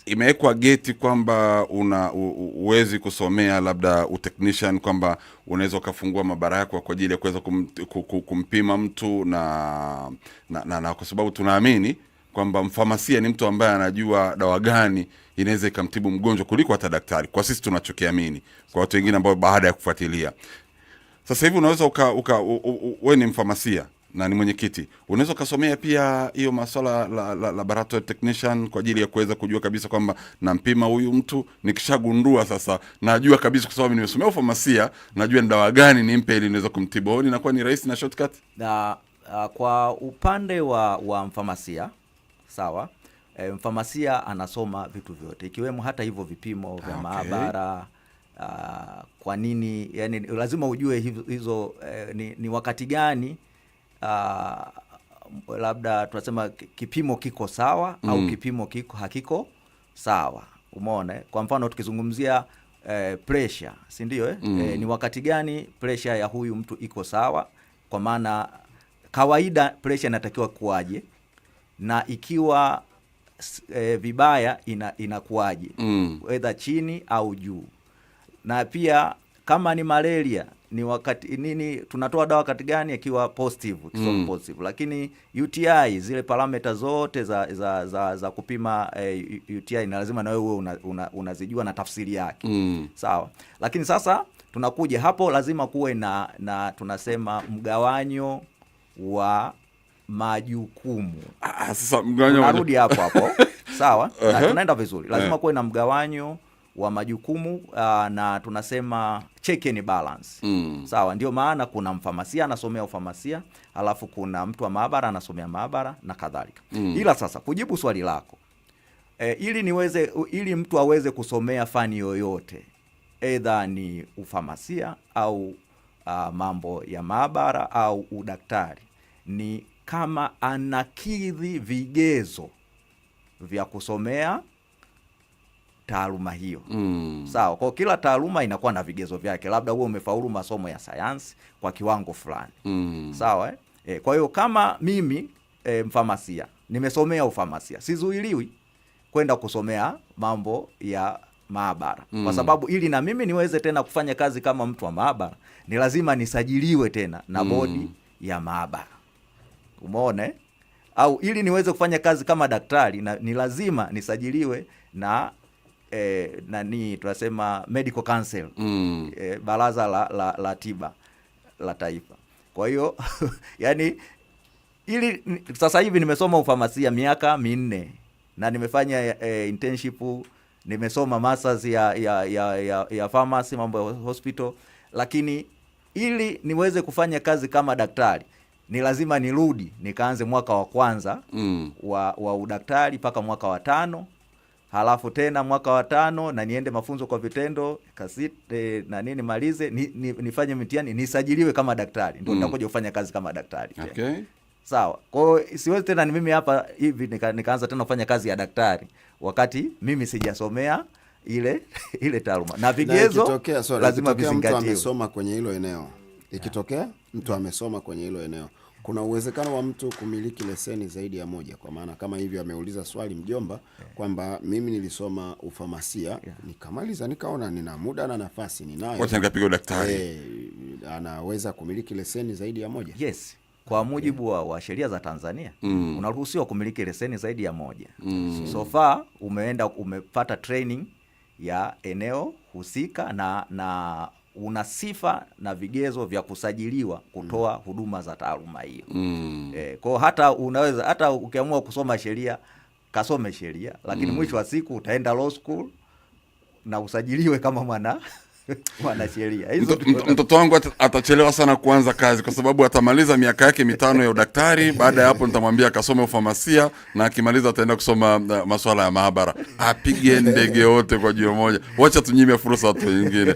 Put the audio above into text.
Imewekwa geti kwamba uwezi kusomea labda utechnician, kwamba unaweza ukafungua maabara yako kwa ajili ya kuweza kumpima mtu na kwa sababu tunaamini kwamba mfamasia ni mtu ambaye anajua dawa gani inaweza ikamtibu mgonjwa kuliko hata daktari, kwa sisi tunachokiamini, kwa watu wengine ambao baada ya kufuatilia. Sasa hivi unaweza wewe ni mfamasia na ni mwenyekiti, unaweza kusomea pia hiyo masuala la laboratory technician kwa ajili ya kuweza kujua kabisa kwamba nampima huyu mtu, nikishagundua sasa najua kabisa kwa sababu nimesomea ufamasia, najua ni dawa gani nimpe ili niweze kumtibu. Inakuwa ni rahisi na shortcut. Na kwa upande wa mfamasia, sawa, mfamasia anasoma vitu vyote ikiwemo hata hivyo vipimo vya maabara. Kwa nini, yani lazima ujue hizo ni wakati gani labda tunasema kipimo kiko sawa au kipimo hakiko sawa. Umeona, kwa mfano tukizungumzia pressure, si ndio ni wakati gani pressure ya huyu mtu iko sawa, kwa maana kawaida pressure inatakiwa kuaje, na ikiwa vibaya inakuaje, either chini au juu. Na pia kama ni malaria ni wakati nini tunatoa dawa wakati gani ikiwa positive, positive. Lakini UTI zile parameter zote za kupima UTI na lazima na wewe unazijua na tafsiri yake. Sawa. Lakini sasa tunakuja hapo, lazima kuwe na tunasema mgawanyo wa majukumu. Sasa mgawanyo narudi hapo sawa. Na tunaenda vizuri, lazima kuwe na mgawanyo wa majukumu na tunasema check and balance. Sawa, ndio maana kuna mfamasia anasomea ufamasia, alafu kuna mtu wa maabara anasomea maabara na kadhalika. Ila sasa kujibu swali lako, ili mtu aweze kusomea fani yoyote, either ni ufamasia au mambo ya maabara au udaktari, ni kama anakidhi vigezo vya kusomea taaluma hiyo. Sawa, kwa kila taaluma inakuwa na vigezo vyake. Labda wewe umefaulu masomo ya sayansi kwa kiwango fulani. Sawa kwa hiyo kama mimi mfamasia nimesomea ufamasia, sizuiliwi kwenda kusomea mambo ya maabara. Kwa sababu ili na mimi niweze tena kufanya kazi kama mtu wa maabara, ni lazima nisajiliwe tena na bodi ya maabara. Umeona? Au ili niweze kufanya kazi kama daktari ni lazima nisajiliwe na tunasema medical council, baraza la tiba la taifa. Kwa hiyo yani ili sasa hivi nimesoma ufamasia miaka 4 na nimefanya internship, nimesoma masters ya pharmacy, mambo ya hospital, lakini ili niweze kufanya kazi kama daktari ni lazima nirudi nikaanze mwaka wa kwanza wa udaktari mpaka mwaka wa 5, halafu tena mwaka wa 5 na niende mafunzo kwa vitendo na nini malize nifanye mtihani nisajiliwe kama daktari, ndio nitakuja kufanya kazi kama daktari. Okay. Sawa. Kwa hiyo siwezi tena ni mimi hapa hivi nikaanza tena kufanya kazi ya daktari wakati mimi sijasomea ile taaluma. Na vigezo lazima vizingatiwe. Mtu amesoma kwenye hilo eneo. Ikitokea mtu amesoma kwenye hilo eneo, kuna uwezekano wa mtu kumiliki leseni zaidi ya moja, kwa maana kama hivyo ameuliza swali mjomba kwamba mimi nilisoma ufamasia nikamaliza nikaona nina muda na nafasi ninayo, wacha nikapiga udaktari. Anaweza kumiliki leseni zaidi ya moja? Yes. Kwa mujibu wa sheria za Tanzania unaruhusiwa kumiliki leseni zaidi ya moja. So far umepata training ya eneo husika na una sifa na vigezo vya kusajiliwa kutoa huduma za taaluma hiyo. Kwa hata unaweza hata ukiamua kusoma sheria kasome sheria, lakini mwisho wa siku utaenda law school na usajiliwe kama mwana sheria. Mtoto wangu atachelewa sana kuanza kazi kwa sababu atamaliza miaka yake 5 ya udaktari. Baada ya hapo nitamwambia akasome ufamasia, na akimaliza ataenda kusoma masuala ya maabara. Apige ndege yote kwa jiwe moja. Wacha tunyime fursa watu wengine.